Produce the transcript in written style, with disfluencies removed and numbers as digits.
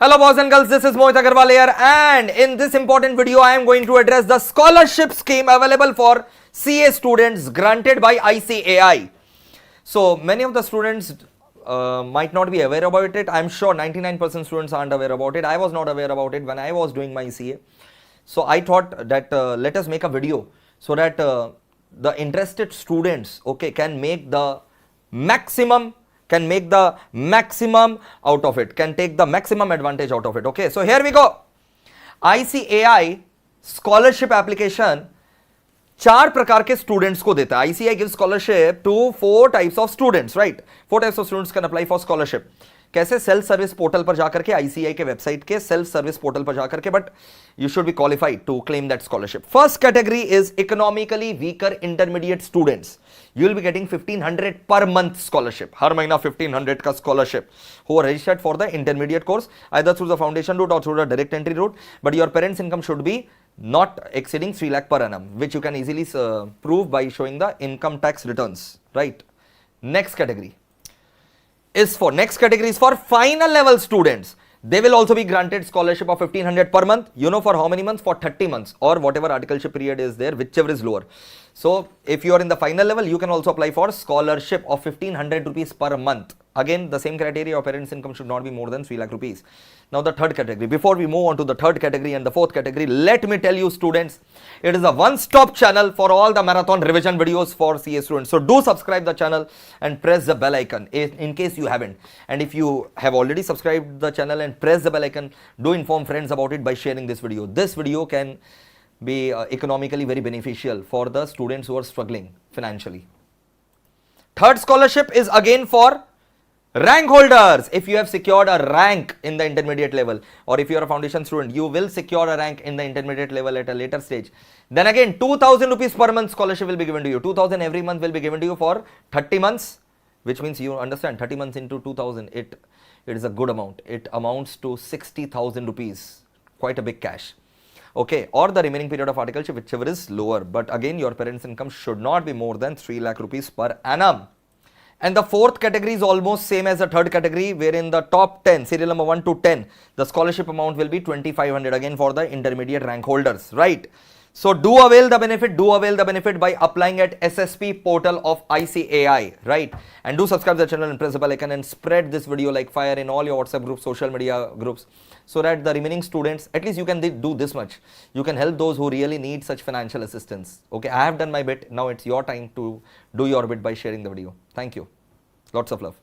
Hello boys and girls, this is Mohit Agarwal here, and in this important video I am going to address the scholarship scheme available for CA students granted by ICAI. So many of the students might not be aware about it. I am sure 99% students aren't aware about it. I was not aware about it when I was doing my CA. So I thought that let us make a video so that the interested students can make the maximum out of it, can take the maximum advantage out of it. Okay, so here we go. ICAI scholarship application 4 प्रकार के students को देता है. ICAI gives scholarship to 4 types of students, right? 4 types of students can apply for scholarship. कैसे? Self service portal पर जाकर के, ICAI के वेबसाइट के सेल्फ सर्विस पोर्टल पर जाकर के, but you should be qualified to claim that scholarship. First category is economically weaker intermediate students. You will be getting 1500 per month scholarship. हर महीना 1500 का scholarship. Who are registered for the intermediate course either through the foundation route or through the direct entry route, but your parents income should be not exceeding 3 lakh per annum, which you can easily prove by showing the income tax returns, right? Next category is for final level students. They will also be granted scholarship of 1500 per month. You know for how many months? For 30 months or whatever articleship period is there, whichever is lower. So if you are in the final level, you can also apply for scholarship of 1500 rupees per month. Again, the same criteria, your parents' income should not be more than 3 lakh rupees. Now the third category. Before we move on to the third category and the fourth category, let me tell you students, it is a one-stop channel for all the marathon revision videos for CA students. So do subscribe the channel and press the bell icon in case you haven't. And if you have already subscribed the channel and press the bell icon, do inform friends about it by sharing this video. This video can be economically very beneficial for the students who are struggling financially. Third scholarship is again for rank holders. If you have secured a rank in the intermediate level, or if you are a foundation student, you will secure a rank in the intermediate level at a later stage. Then again 2000 rupees per month scholarship will be given to you. 2000 every month will be given to you for 30 months, which means you understand 30 months into 2000, it is a good amount. It amounts to 60,000 rupees, quite a big cash. Okay, or the remaining period of articleship, whichever is lower, but again your parents' income should not be more than 3 lakh rupees per annum. And the fourth category is almost same as the third category, wherein the top 10, serial number 1 to 10, the scholarship amount will be 2500 again for the intermediate rank holders, right? So do avail the benefit by applying at SSP portal of ICAI, right? And do subscribe to the channel and press the bell icon and spread this video like fire in all your WhatsApp groups, social media groups, so that the remaining students, at least you can do this much. You can help those who really need such financial assistance. Okay, I have done my bit. Now it's your time to do your bit by sharing the video. Thank you. Lots of love.